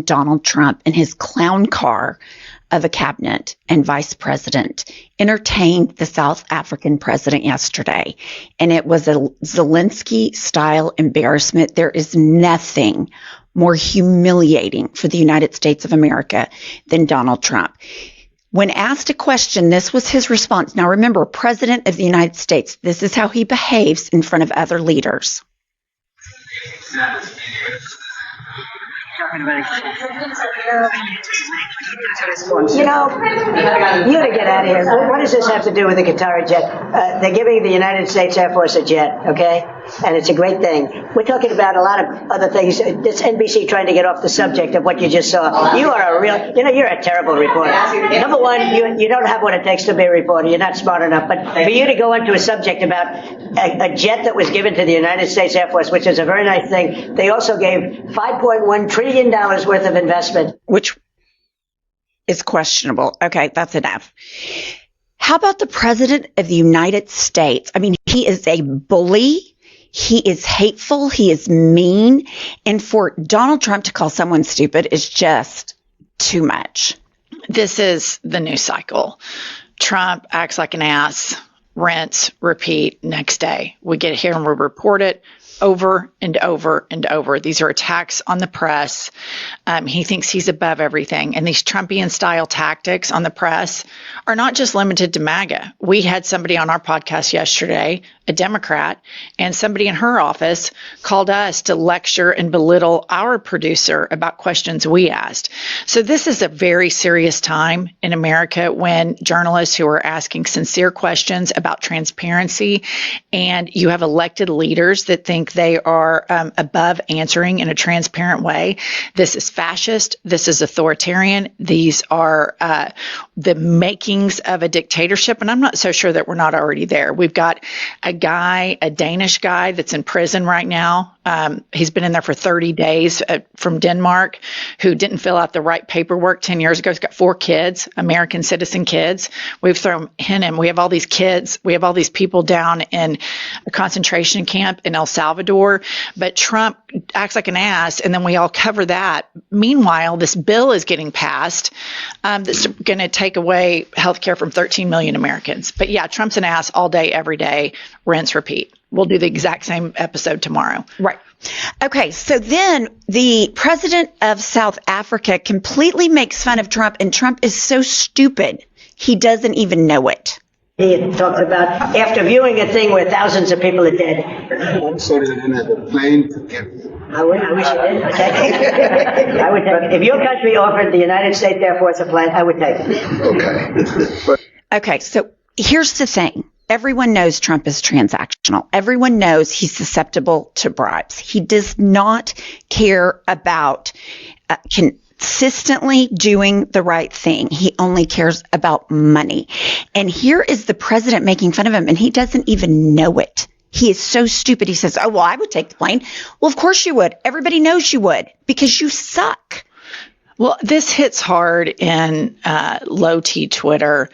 Donald Trump in his clown car of a cabinet and vice president entertained the South African president yesterday. And it was a Zelensky-style embarrassment. There is nothing more humiliating for the United States of America than Donald Trump. When asked a question, this was his response. Now, remember, President of the United States, this is how he behaves in front of other leaders. You know, you ought to get out of here. What does this have to do with the Qatari jet? They're giving the United States Air Force a jet, okay? And it's a great thing. We're talking about a lot of other things. This NBC trying to get off the subject of what you just saw. You are you're a terrible reporter. Number one, you don't have what it takes to be a reporter. You're not smart enough. But for you to go into a subject about a jet that was given to the United States Air Force, which is a very nice thing, they also gave $5.1 trillion worth of investment. Which is questionable. Okay, that's enough. How about the President of the United States? I mean, he is a bully. He is hateful. He is mean. And for Donald Trump to call someone stupid is just too much. This is the news cycle. Trump acts like an ass, rinse, repeat, next day. We get here and we report it over and over and over. These are attacks on the press. He thinks he's above everything. And these Trumpian style tactics on the press are not just limited to MAGA. We had somebody on our podcast yesterday, a Democrat, and somebody in her office called us to lecture and belittle our producer about questions we asked. So this is a very serious time in America when journalists who are asking sincere questions about transparency, and you have elected leaders that think they are above answering in a transparent way. This is fascist. This is authoritarian. These are the makings of a dictatorship. And I'm not so sure that we're not already there. We've got a Danish guy that's in prison right now. He's been in there for 30 days from Denmark, who didn't fill out the right paperwork 10 years ago. He's got 4 kids, American citizen kids. We've thrown him. We have all these kids. We have all these people down in a concentration camp in El Salvador. But Trump acts like an ass, and then we all cover that. Meanwhile, this bill is getting passed that's going to take away health care from 13 million Americans. But yeah, Trump's an ass all day, every day, rinse, repeat. We'll do the exact same episode tomorrow. Right. Okay. So then the president of South Africa completely makes fun of Trump, and Trump is so stupid, he doesn't even know it. He talked about after viewing a thing where thousands of people are dead. I'm sorry I didn't have a plane to get. I wish you did. I would take it. If your country offered the United States Air Force a plane, I would take it. Okay. Okay. So here's the thing. Everyone knows Trump is transactional. Everyone knows he's susceptible to bribes. He does not care about consistently doing the right thing. He only cares about money. And here is the president making fun of him, and he doesn't even know it. He is so stupid. He says, oh, well, I would take the plane. Well, of course you would. Everybody knows you would because you suck. Well, this hits hard in low T Twitter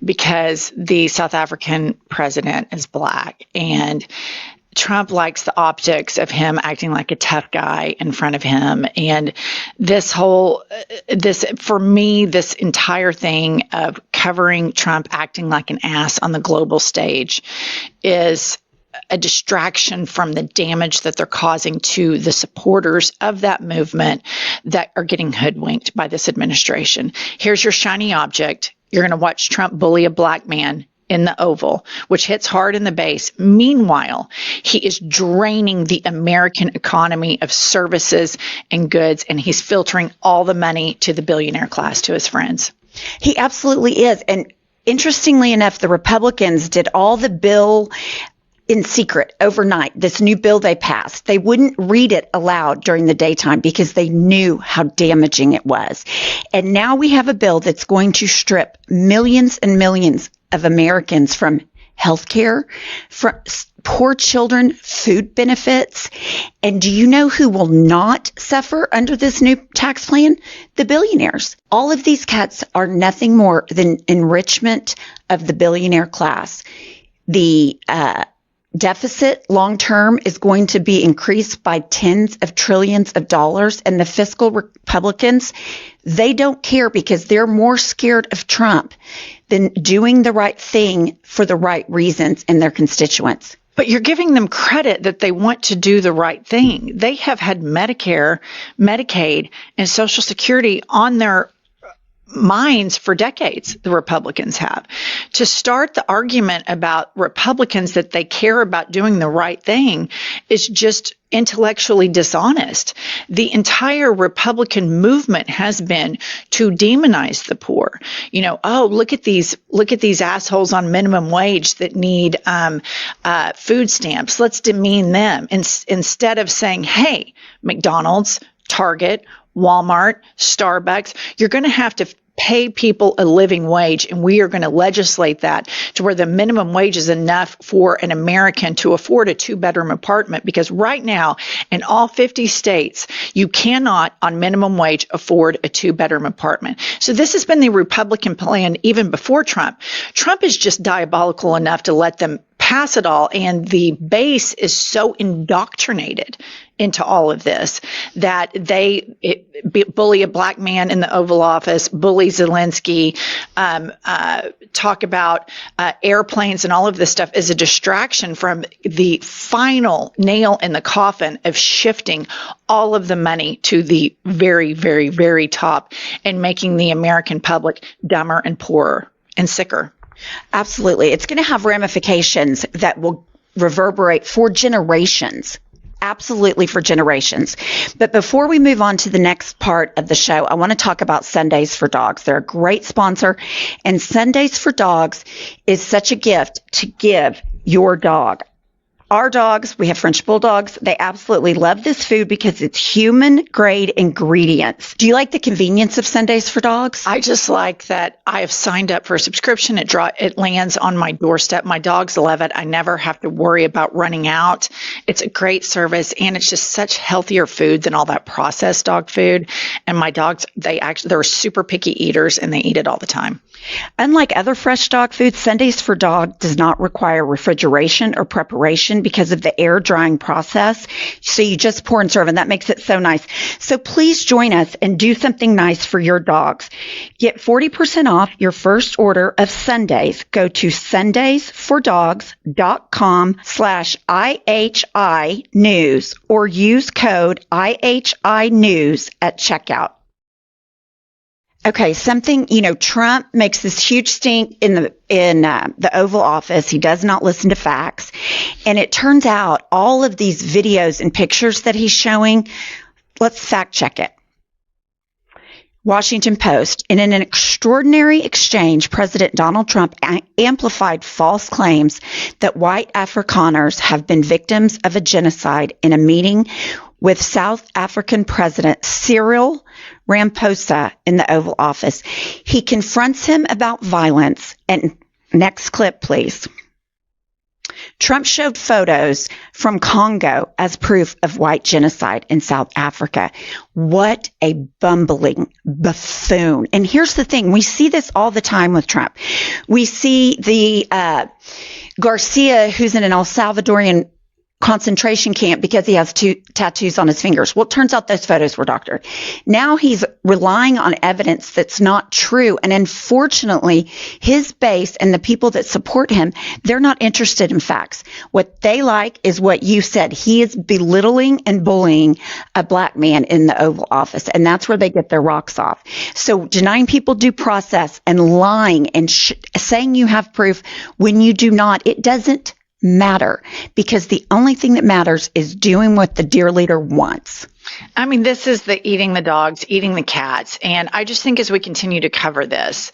because the South African president is black, and Trump likes the optics of him acting like a tough guy in front of him. And for me, this entire thing of covering Trump acting like an ass on the global stage is a distraction from the damage that they're causing to the supporters of that movement that are getting hoodwinked by this administration. Here's your shiny object. You're going to watch Trump bully a black man in the Oval, which hits hard in the base. Meanwhile, he is draining the American economy of services and goods, and he's filtering all the money to the billionaire class, to his friends. He absolutely is. And interestingly enough, the Republicans did all the bill in secret overnight. This new bill they passed, they wouldn't read it aloud during the daytime because they knew how damaging it was. And now we have a bill that's going to strip millions and millions of Americans from health care, from poor children, food benefits. And do you know who will not suffer under this new tax plan? The billionaires. All of these cuts are nothing more than enrichment of the billionaire class. The deficit long term is going to be increased by tens of trillions of dollars. And the fiscal Republicans, they don't care because they're more scared of Trump than doing the right thing for the right reasons in their constituents. But you're giving them credit that they want to do the right thing. They have had Medicare, Medicaid, and Social Security on their minds for decades. The Republicans have. To start the argument about Republicans that they care about doing the right thing is just intellectually dishonest. The entire Republican movement has been to demonize the poor. Oh, look at these assholes on minimum wage that need food stamps. Let's demean them instead of saying, hey, McDonald's, Target, Walmart, Starbucks, you're going to have to pay people a living wage, and we are going to legislate that to where the minimum wage is enough for an American to afford a 2-bedroom apartment, because right now in all 50 states, you cannot on minimum wage afford a 2-bedroom apartment. So this has been the Republican plan even before Trump. Trump is just diabolical enough to let them pass it all, and the base is so indoctrinated into all of this that they bully a black man in the Oval Office, bully Zelensky, talk about airplanes and all of this stuff as a distraction from the final nail in the coffin of shifting all of the money to the very, very, very top and making the American public dumber and poorer and sicker. Absolutely. It's going to have ramifications that will reverberate for generations. Absolutely for generations. But before we move on to the next part of the show, I want to talk about Sundays for Dogs. They're a great sponsor, and Sundays for Dogs is such a gift to give your dog. Our dogs, we have French Bulldogs, they absolutely love this food because it's human grade ingredients. Do you like the convenience of Sundays for Dogs? I just like that I have signed up for a subscription. It lands on my doorstep. My dogs love it. I never have to worry about running out. It's a great service, and it's just such healthier food than all that processed dog food. And my dogs, they're super picky eaters, and they eat it all the time. Unlike other fresh dog food, Sundays for Dog does not require refrigeration or preparation because of the air drying process. So you just pour and serve, and that makes it so nice. So please join us and do something nice for your dogs. Get 40% off your first order of Sundays. Go to sundaysfordogs.com/IHI news or use code IHI news at checkout. Okay, Trump makes this huge stink in the Oval Office. He does not listen to facts. And it turns out all of these videos and pictures that he's showing, let's fact check it. Washington Post, in an extraordinary exchange, President Donald Trump amplified false claims that white Afrikaners have been victims of a genocide in a meeting with South African President Cyril Ramaphosa in the Oval Office. He confronts him about violence. And next clip, please. Trump showed photos from Congo as proof of white genocide in South Africa. What a bumbling buffoon. And here's the thing. We see this all the time with Trump. We see the Garcia, who's in an El Salvadorian concentration camp because he has 2 tattoos on his fingers. Well, it turns out those photos were doctored. Now he's relying on evidence that's not true. And unfortunately, his base and the people that support him, they're not interested in facts. What they like is what you said. He is belittling and bullying a black man in the Oval Office. And that's where they get their rocks off. So denying people due process and lying and saying you have proof when you do not, it doesn't matter, because the only thing that matters is doing what the dear leader wants. I mean, this is the eating the dogs, eating the cats. And I just think as we continue to cover this,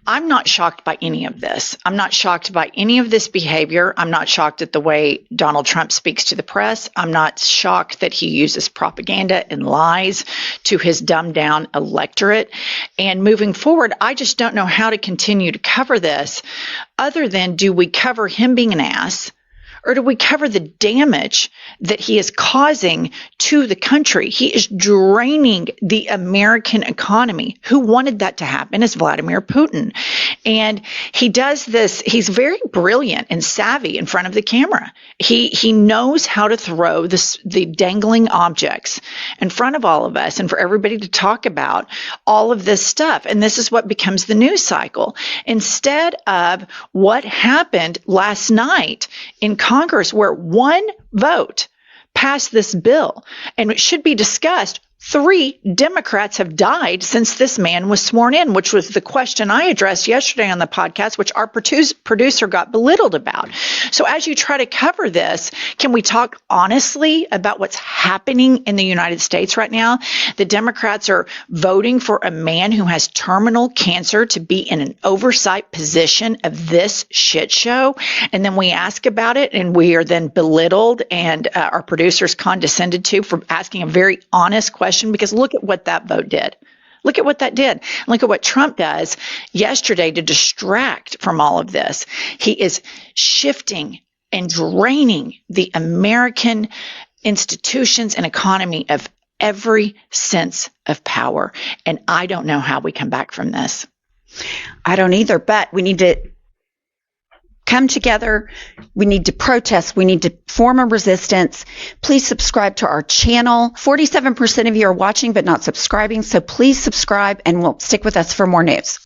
I'm not shocked by any of this. I'm not shocked by any of this behavior. I'm not shocked at the way Donald Trump speaks to the press. I'm not shocked that he uses propaganda and lies to his dumbed down electorate. And moving forward, I just don't know how to continue to cover this other than, do we cover him being an ass, or do we cover the damage that he is causing to the country? He is draining the American economy. Who wanted that to happen is Vladimir Putin. And he does this. He's very brilliant and savvy in front of the camera. He knows how to throw the dangling objects in front of all of us and for everybody to talk about all of this stuff. And this is what becomes the news cycle. Instead of what happened last night in Congress, where one vote passed this bill and it should be discussed. 3 Democrats have died since this man was sworn in, which was the question I addressed yesterday on the podcast, which our producer got belittled about. So as you try to cover this, can we talk honestly about what's happening in the United States right now? The Democrats are voting for a man who has terminal cancer to be in an oversight position of this shit show. And then we ask about it and we are then belittled, and our producers condescended to for asking a very honest question, because look at what that vote did. Look at what that did. Look at what Trump does yesterday to distract from all of this. He is shifting and draining the American institutions and economy of every sense of power. And I don't know how we come back from this. I don't either, but we need to come together. We need to protest. We need to form a resistance. Please subscribe to our channel. 47% of you are watching but not subscribing, so please subscribe and we'll stick with us for more news.